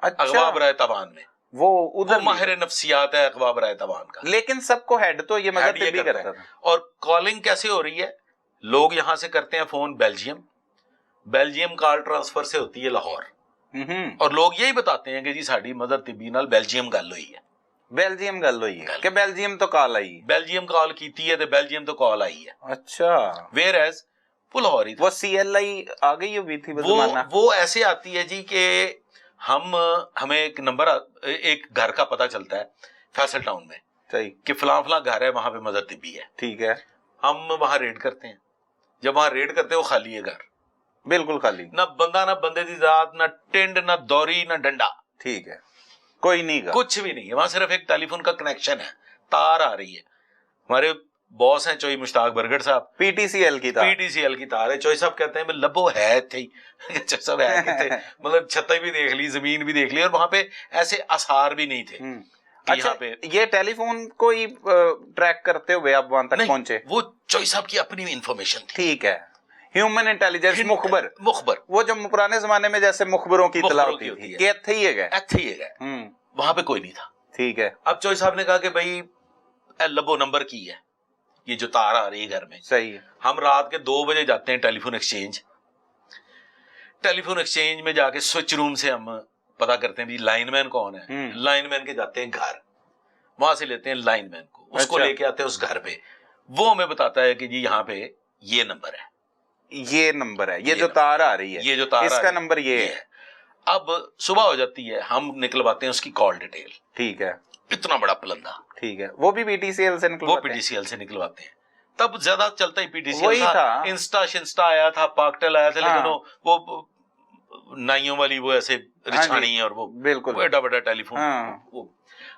اغوا برائے تاوان میں. وہ ادھر ماہر نفسیات ہے اغوا برائے تاوان کا. لیکن سب کو ہیڈ تو یہ مظہر طبی کرتا تھا. اور کالنگ کیسے ہو رہی ہے؟ لوگ یہاں سے کرتے ہیں فون بیلجیم کال ٹرانسفر سے ہوتی ہے لاہور. اور لوگ یہی بتاتے ہیں کہ جی ساڈی مظہر طبی نال بیلجیم گل ہوئی ہے. بیلجیم گل ہوئی ہے کہ بیلجیم تو کال آئی. بیلجیم کال کیتی ہے تے بیلجیم تو کال آئی ہے. اچھا. ویئر ایز وہ لاہور ہی. وہ سی ایل آئی آ گئی ہوئی تھی وہ ایسے آتی ہے جی کہ ہمیں ایک نمبر, ایک گھر کا پتہ چلتا ہے فیصل ٹاؤن میں. صحیح. کہ فلاں گھر ہے, وہاں پہ مظہر طبی ہے. ٹھیک ہے. ہم وہاں ریڈ کرتے ہیں. جب وہاں ریڈ کرتے ہیں وہ خالی ہے گھر, بالکل خالی. نہ بندہ, نہ بندے دی ذات, نہ ٹینڈ, نہ دوری, نہ ڈنڈا. ٹھیک ہے. کوئی نہیں گا, کچھ بھی نہیں ہے وہاں. صرف ایک ٹیلی فون کا کنیکشن ہے, تار آ رہی ہے. ہمارے باس ہیں چوئی مشتاق برگڑ صاحب, پی ٹی سی ایل کی تار ہے. چوئی صاحب کہتے ہیں میں لبو ہے تھے صاحب ہے کتنے, مطلب چھتیں بھی دیکھ لی, زمین بھی دیکھ لی, اور وہاں پہ ایسے آثار بھی نہیں تھے. اچھا. یہ ٹیلی فون کو ہی ٹریک کرتے ہوئے آپ وہاں تک پہنچے؟ وہ چوئی صاحب کی اپنی انفارمیشن تھی. ٹھیک ہے. ہیومن انٹیلیجنس, مخبر, وہ جو پرانے زمانے میں جیسے مخبروں کی اطلاع ہوتی تھی کہ ایتھے ہی گئے, وہاں پہ کوئی نہیں تھا. ٹھیک ہے. اب چوئی صاحب نے کہا کہ بھائی لبو نمبر کی ہے یہ جو تار آ رہی ہے گھر میں. صحیح ہے. ہم رات کے 2 بجے جاتے ہیں ٹیلی فون ایکسچینج میں جا کے سوئچ روم سے ہم پتا کرتے ہیں بھی لائن مین کون ہے. لائن مین کے جاتے ہیں گھر, وہاں سے لیتے ہیں لائن مین کو, اس کو لے کے آتے ہیں اس گھر پہ. وہ ہمیں بتاتا ہے کہ جی یہاں پہ یہ نمبر ہے. یہ نمبر ہے, یہ جو تار آ رہی ہے, یہ جو تار اس کا نمبر یہ ہے. اب صبح ہو جاتی ہے, ہم نکلواتے ہیں اس کی کال ڈیٹیل. ٹھیک ہے, اتنا بڑا پلندہ, ٹھیک ہے, وہ بھی پی ٹی سی ایل سے وہ پی ٹی سی ایل سے نکلواتے ہیں. تب زیادہ چلتا ہی پی ٹی سی ایل تھا, انسٹا آیا تھا, پاکٹل آیا تھا, لیکن وہ نائیوں والی وہ ایسے رچھانی ہے, اور وہ بالکل بڑا بڑا ٹیلی فون.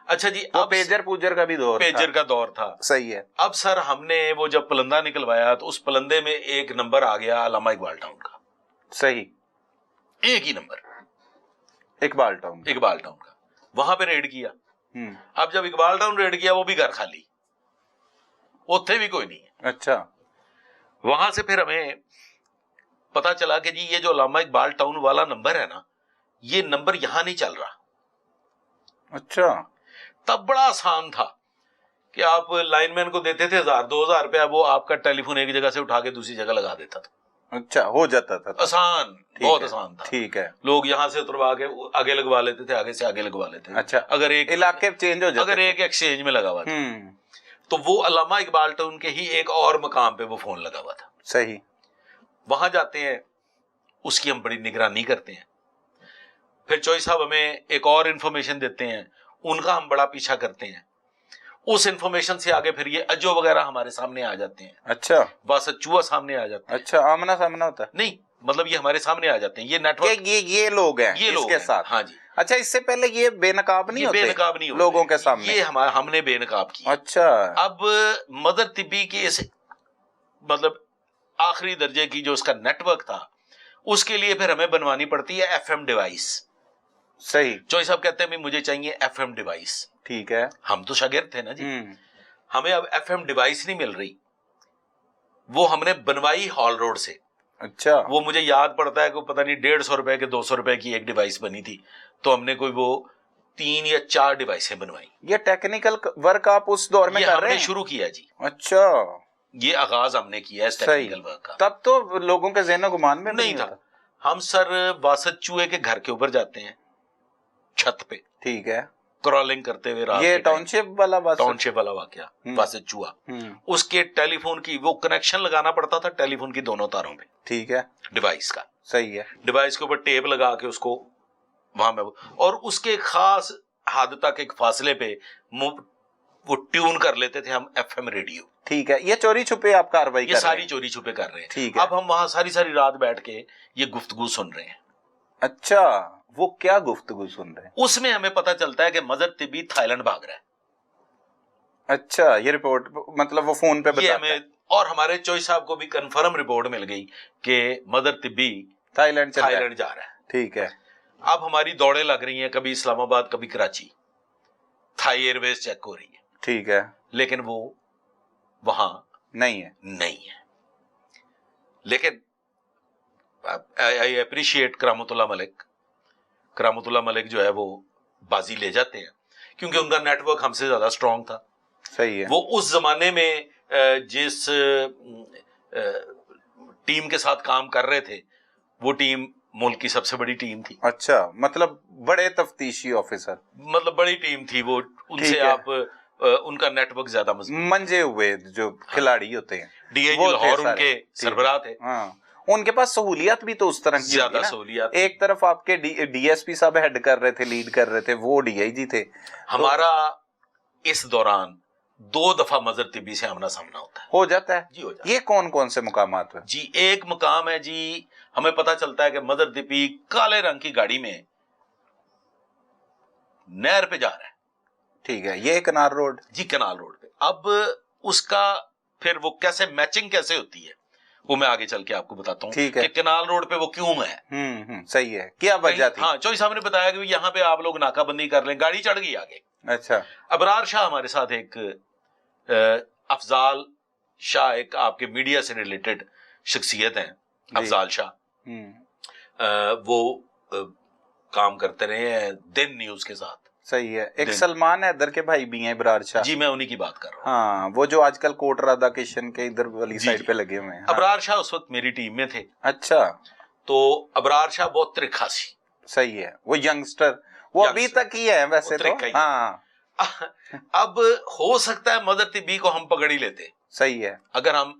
اچھا جی, اب پیجر پوجر کا بھی دور, پیجر کا دور تھا. صحیح ہے. اب سر ہم نے وہ جب پلندہ نکلوایا تو اس پلندے میں ایک نمبر آ گیا علامہ اقبال ٹاؤن کا. صحیح, ایک ہی نمبر اقبال ٹاؤن کا. وہاں پہ ریڈ کیا. اب جب اقبال ٹاؤن ریڈ کیا, وہ بھی گھر خالی, اتنے بھی کوئی نہیں ہے. اچھا, وہاں سے پھر ہمیں پتا چلا کہ جی یہ جو علامہ اقبال ٹاؤن والا نمبر ہے نا, یہ نمبر یہاں نہیں چل رہا. اچھا, تب بڑا آسان تھا کہ آپ لائن مین کو دیتے تھے 1000-2000 روپیہ, وہ آپ کا ٹیلی فون ایک جگہ سے اٹھا کے دوسری جگہ لگا دیتا تھا. اچھا, ہو جاتا تھا, آسان, بہت آسان تھا. ٹھیک ہے, لوگ یہاں سے اتروا کے آگے لگوا لیتے تھے, آگے سے آگے لگوا لیتے تھے. اچھا, اگر ایک علاقے چینج ہو جاتے, اگر ایک ایکسچینج میں لگا ہوا تھا, تو وہ علامہ اقبال ٹاؤن کے ہی ایک اور مقام پہ وہ فون لگا ہوا تھا. صحیح, وہاں جاتے ہیں, اس کی ہم بڑی نگرانی کرتے ہیں. پھر چوئی صاحب ہمیں ایک اور انفارمیشن دیتے ہیں, ان کا ہم بڑا پیچھا کرتے ہیں. اس انفارمیشن سے آگے پھر یہ اجو وغیرہ ہمارے سامنے آ جاتے ہیں. اچھا, واسط چوہا سامنے آ جاتے ہیں. اچھا, آمنا سامنا ہوتا ہے, نہیں مطلب یہ ہمارے سامنے آ جاتے ہیں. یہ نیٹ ورک, یہ لوگ ہیں اس کے ساتھ. ہاں جی. اچھا, اس سے پہلے یہ بے نقاب نہیں ہوتے, بے نقاب نہیں ہوتے لوگوں کے سامنے, یہ ہم نے بے نقاب کیا. اچھا, اب مدر طبی کی اس مطلب آخری درجے کی جو اس کا نیٹ ورک تھا, اس کے لیے پھر ہمیں بنوانی پڑتی ہے ایف ایم ڈیوائس. صحیح, چوئی صاحب کہتے ہیں مجھے چاہیے ایف ایم ڈیوائس. ٹھیک ہے, ہم تو شاگرد تھے نا جی, ہمیں اب ایف ایم ڈیوائس نہیں مل رہی. وہ ہم نے بنوائی ہال روڈ سے. اچھا, وہ مجھے یاد پڑتا ہے کہ پتہ نہیں 150 روپے کے 200 روپے کی ایک ڈیوائس بنی تھی, تو ہم نے کوئی وہ 3 یا 4 ڈیوائسیں بنوائی. یہ ٹیکنیکل ورک آپ اس دور میں کر رہے ہیں؟ شروع کیا جی. اچھا, یہ آغاز ہم نے کیا اس ٹیکنیکل ورک کا. تب تو لوگوں کے ذہن و گمان میں نہیں تھا. ہم سر واسط چوہے کے گھر کے اوپر جاتے ہیں, چھت پہ, ٹھیک ہے, کرالنگ کرتے ہوئے رات. یہ ٹاؤن شپ والا واقعہ واسط چوہا, اس کے ٹیلی فون کی وہ کنیکشن لگانا پڑتا تھا ٹیلی فون کی دونوں تاروں پہ. ٹھیک ہے, ڈیوائس کا. صحیح ہے, ڈیوائس کے اوپر ٹیپ لگا کے اس کو وہاں میں, اور اس کے خاص حد تک ایک فاصلے پہ وہ ٹیون کر لیتے تھے ہم ایف ایم ریڈیو. ٹھیک ہے, یہ چوری چھپے آپ کاروائی, یہ ساری چوری چھپے کر رہے ہیں. ٹھیک ہے, اب ہم وہاں ساری رات بیٹھ کے یہ گفتگو سن رہے ہیں. اچھا, وہ کیا گفتگو سن رہے ہیں؟ اس میں ہمیں پتا چلتا ہے کہ مدر طبی تھائی لینڈ بھاگ رہا ہے. اچھا, یہ رپورٹ مطلب وہ فون پہ یہ ہمیں, اور ہمارے چوئی صاحب کو بھی کنفرم رپورٹ مل گئی کہ مدر طبی تھائی لینڈ جا رہا ہے. ٹھیک ہے, اب ہماری دوڑیں لگ رہی ہیں, کبھی اسلام آباد کبھی کراچی, تھائی ایئر ویز چیک ہو رہی ہے. ٹھیک ہے, لیکن وہ وہاں نہیں ہے. لیکن آئی اپریشیٹ کرامت اللہ ملک جو ہے وہ بازی لے جاتے ہیں, کیونکہ ان کا نیٹ ورک ہم سے زیادہ اسٹرانگ تھا. صحیح ہے, وہ اس زمانے میں جس ٹیم کے ساتھ کام کر رہے تھے, وہ ٹیم ملک کی سب سے بڑی ٹیم تھی. اچھا, مطلب بڑے تفتیشی آفیسر, مطلب بڑی ٹیم تھی وہ. ان سے آپ ان کا نیٹ ورک زیادہ مضبوط, منجے ہوئے جو کھلاڑی ہوتے ہیں, ڈی آئی جی لاہور ان کے سربراہ تھے. ہاں, ان کے پاس سہولیات بھی تو اس طرح کی زیادہ سہولیات. ایک طرف آپ کے ڈی ایس پی صاحب ہیڈ کر رہے تھے, لیڈ کر رہے تھے, وہ ڈی آئی جی تھے. ہمارا اس دوران 2 دفعہ مظہر طبی سے آمنا سامنا ہوتا ہے. ہو جاتا ہے جی, ہو جاتا ہے. یہ کون سے مقامات ہیں؟ جی, ایک مقام ہے جی, ہمیں پتا چلتا ہے کہ مظہر طبی کالے رنگ کی گاڑی میں نہر پہ جا رہا ہے. ٹھیک ہے, یہ کنال روڈ, جی کنال روڈ پہ. اب اس کا پھر وہ کیسے میچنگ کیسے ہوتی ہے وہ میں آگے چل کے آپ کو بتاتا ہوں کہ کنال روڈ پہ وہ کیوں ہے. صحیح ہے, کیا وجہ تھی؟ ہاں, چوئی صاحب نے بتایا کہ یہاں پہ آپ لوگ ناکہ بندی کر لیں, گاڑی چڑھ گئی آگے. اچھا, ابرار شاہ ہمارے ساتھ ایک افضال شاہ, ایک آپ کے میڈیا سے ریلیٹڈ شخصیت ہیں, افضال شاہ. وہ کام کرتے رہے ہیں دن نیوز کے ساتھ. صحیح ہے, ایک سلمان حیدر کے بھائی بھی ہیں ابرار شاہ. جی, میں انہی کی بات کر رہا ہوں. ہاں, وہ جو آج کل کوٹ رادا کشن کے ادھر والی سائڈ پہ لگے ہوئے ہیں. ابرار شاہ اس وقت میری ٹیم میں تھے. اچھا, تو ابرار شاہ بہت ترکھاسی. صحیح ہے, وہ ینگسٹر, وہ ابھی تک ہی ہے ویسے تو. ہاں, اب ہو سکتا ہے مدر طبی کو ہم پکڑ ہی لیتے. صحیح ہے, اگر ہم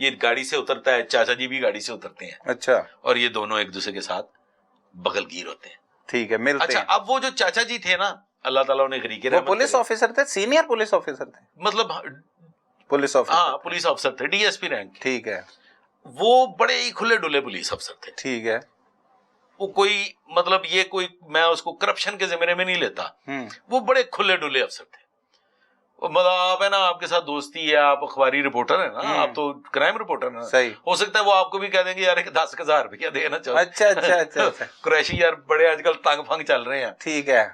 یہ گاڑی سے اترتا ہے, چاچا جی بھی گاڑی سے اترتے ہیں, اچھا, اور یہ دونوں ایک دوسرے کے ساتھ بغل گیر ہوتے ہیں. ٹھیک ہے, ملتے اچھا, ہیں. اب وہ جو چاچا جی تھے نا, اللہ تعالیٰ انہیں غریقِ وہ رحمت پولیس کرے, آفیسر تھے, سینئر پولیس آفیسر تھے, مطلب پولیس آفیسر, ہاں پولیس افسر تھے, ڈی ایس پی رینک. ٹھیک ہے, وہ بڑے ہی کھلے ڈلے پولیس افسر تھے. ٹھیک ہے, وہ کوئی مطلب یہ کوئی, میں اس کو کرپشن کے زمرے میں نہیں لیتا, وہ بڑے کھلے ڈلے افسر تھے. مطلب آپ ہے نا, آپ کے ساتھ دوستی ہے, آپ اخباری رپورٹر ہیں نا, آپ تو کرائم رپورٹر ہیں, صحیح, ہو سکتا ہے وہ آپ کو بھی کہہ دیں گے یار 10,000 روپیہ دینا چاہو. اچھا اچھا اچھا, قریشی یار بڑے آج کل تنگ پھنگ چل رہے ہیں, ٹھیک ہے,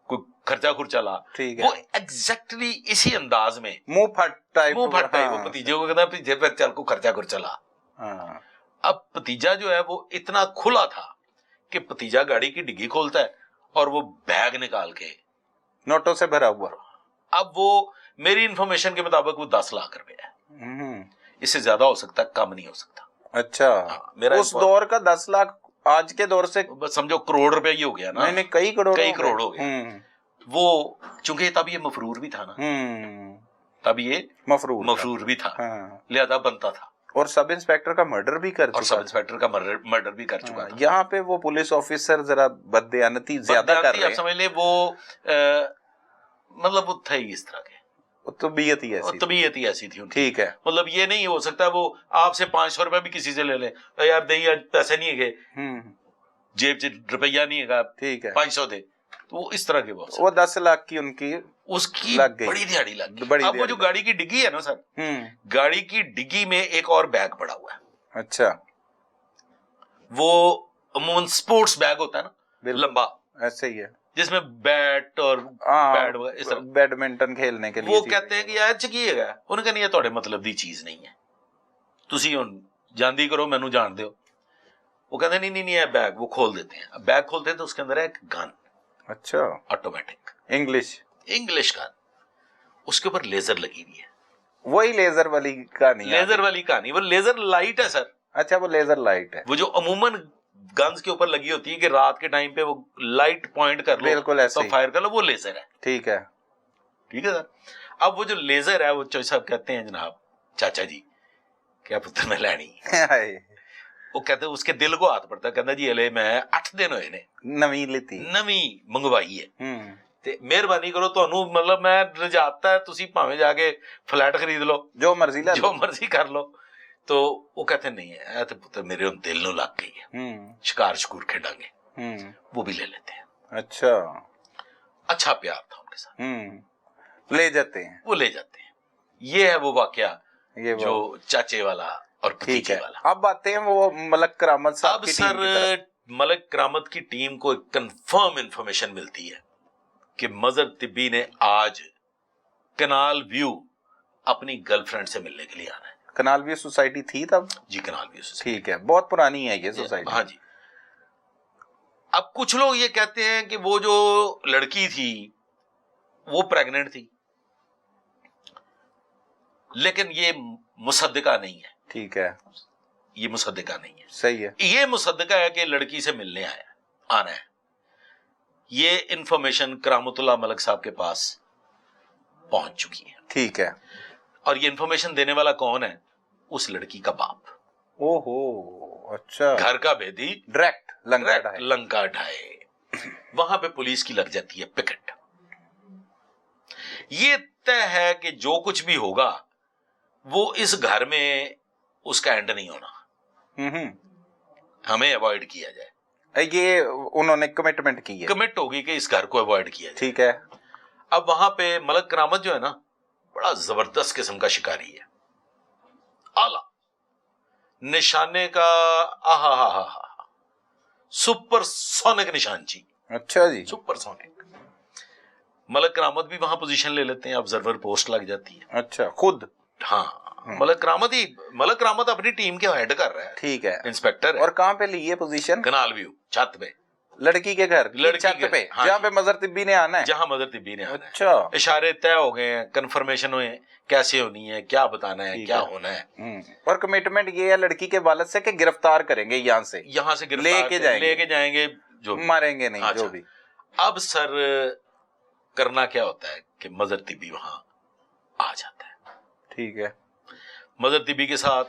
کوئی خرچہ خرچہ لا, ٹھیک ہے, وہ ایگزیکٹلی اسی انداز میں منہ پھٹ ٹائپ, منہ پھٹ ٹائپ, وہ بھتیجے کو کہتا ہے پیچھے پہ چل کو خرچہ خرچہ لا. اب بھتیجا جو ہے وہ اتنا کھلا تھا کہ بھتیجا گاڑی کی ڈگی کھولتا ہے اور وہ بیگ نکال کے نوٹوں سے بھرا ہوا. اب وہ میری انفارمیشن کے مطابق وہ 10 لاکھ روپے ہے, اس سے زیادہ ہو سکتا ہے, کم نہیں ہو سکتا. اچھا, اس دور کا 10 لاکھ آج کے دور سے بس سمجھو کروڑ روپے ہی ہو گیا نا, نہیں کئی کروڑ ہو گیا. وہ چونکہ تب یہ مفرور بھی تھا نا, تب یہ مفرور بھی تھا, لہذا بنتا تھا, اور سب انسپیکٹر کا مرڈر بھی کر چکا, اور سب انسپیکٹر کا مرڈر بھی کر چکا تھا. یہاں پہ وہ پولیس آفیسر ذرا بددیانتی زیادہ کر رہے ہیں, آپ سمجھ لیں وہ مطلب وہ تھے ہی اس طرح کے, طبیعت ہی ایسی تھی ان کی. ٹھیک ہے, مطلب یہ نہیں ہو سکتا وہ آپ سے 500 روپے بھی کسی سے لے لیں, یار دہی آج پیسے نہیں ہے, جیب سے روپیہ نہیں ہے, ٹھیک ہے, 500 دے, تو وہ اس طرح کے وہ 10 لاکھ کی ان کی اس کی لگ گئی, بڑی دیہڑی لگ گئی. اب وہ جو گاڑی کی ڈگی ہے نا سر, گاڑی کی ڈگی میں ایک اور بیگ پڑا ہوا ہے. اچھا, وہ عموماً سپورٹس بیگ ہوتا ہے نا, لمبا ایسے ہی ہے, جس میں بیٹ اور پیڈ بیڈمنٹن کھیلنے کے لیے. وہ کہتے ہیں کہ یار چکیے گا, انہوں نے کہا یہ تھوڑے مطلب دی چیز نہیں ہے, تسی ہن جاندی کرو, مینوں جان دیو. وہ کہتے ہیں نہیں ہے بیگ, وہ کھول دیتے ہیں. بیگ کھولتے ہیں تو اس کے اندر ہے ایک گن. اچھا, آٹومیٹک انگلش گن, اس کے اوپر لیزر لگی ہوئی ہے. وہی لیزر والی کہانی, وہ لیزر لائٹ ہے سر. اچھا, وہ لیزر لائٹ ہے, وہ جو عموماً گنز کے اوپر لگی ہوتی ہے کہ رات کے ٹائم پہ وہ لائٹ پوائنٹ کر لو, بالکل ایسے تو فائر کر لو, وہ لیزر ہے. ٹھیک ہے سر. اب وہ جو لیزر ہے, وہ چوہی صاحب کہتے ہیں جناب چاچا جی کیا پتر میں لینی, وہ کہتے ہیں اس کے دل کو ہاتھ پڑتا ہے, کہتا جی ہلے میں 8 دن ہوئے نے نویں منگوائی ہے, مہربانی کرو, تہنوں مطلب میں رجاتا ہے, تسی بھاویں جا کے فلیٹ خرید لو, جو مرضی کر لو. تو وہ کہتے نہیں ہے تو پتر میرے دل نو لگ گئی ہے, شکار کھیڈاں گے, وہ بھی لے لیتے ہیں. اچھا پیار تھا ان کے ساتھ, لے جاتے ہیں. یہ ہے وہ واقعہ جو چاچے والا اور بھتیجے والا. اب آتے ہیں وہ ملک کرامت صاحب کی ٹیم کی طرف. ملک کرامت کی ٹیم کو ایک کنفرم انفارمیشن ملتی ہے کہ مظہر طبی نے آج کنال ویو اپنی گرل فرینڈ سے ملنے کے لیے آنا ہے. کنال ویو سوسائٹی تھی تب؟ جی کنال ویو سوسائٹی. ٹھیک ہے, بہت پرانی ہے یہ سوسائٹی. ہاں جی. اب کچھ لوگ یہ کہتے ہیں کہ وہ جو لڑکی تھی وہ پریگننٹ تھی, لیکن یہ مصدقہ نہیں ہے. ٹھیک ہے, یہ مصدقہ نہیں ہے. صحیح ہے, یہ مصدقہ ہے کہ لڑکی سے ملنے آنا ہے. یہ انفارمیشن کرامت اللہ ملک صاحب کے پاس پہنچ چکی ہے. ٹھیک ہے, اور یہ انفارمیشن دینے والا کون ہے؟ اس لڑکی کا باپ. اچھا, گھر کا بھیدی, ڈائریکٹ لنکا ڈھائے. وہاں پہ پولیس کی لگ جاتی ہے پکٹ. یہ طے ہے کہ جو کچھ بھی ہوگا وہ اس گھر میں اس کا اینڈ نہیں ہونا, ہمیں اوائڈ کیا جائے. یہ انہوں نے کمٹمنٹ کی ہے, کمٹ ہوگی کہ اس گھر کو اوائڈ کیا جائے. ٹھیک ہے. اب وہاں پہ ملک کرامت جو ہے نا, بڑا زبردست قسم کا شکاری ہے, اعلی نشانے کا, سپر سونک نشانچی. اچھا جی, سپر سونک. ملک کرامت بھی وہاں پوزیشن لے لیتے ہیں, آبزرور پوسٹ لگ جاتی ہے. اچھا, خود؟ ہاں, ملک کرامت اپنی ٹیم کے ہیڈ کر رہا ہے. ٹھیک ہے, انسپیکٹر ہے. اور کہاں پہ لی ہے پوزیشن؟ کنال ویو, چھت پہ, لڑکی کے گھر چھت پہ, جہاں پہ مظہر طبی نے آنا ہے. جہاں مظہر طبی نے آنا ہے. اچھا, اشارے طے ہو گئے ہیں, کنفرمیشن ہوئے کیسے ہونی ہے, کیا بتانا ہے, کیا ہونا ہے. اور کمٹمنٹ یہ ہے لڑکی کے والد سے کہ گرفتار کریں گے, یہاں سے لے کے جائیں گے, جو ماریں گے نہیں, جو بھی. اب سر کرنا کیا ہوتا ہے کہ مظہر طبی وہاں آ جاتا ہے. ٹھیک ہے, مظہر طبی کے ساتھ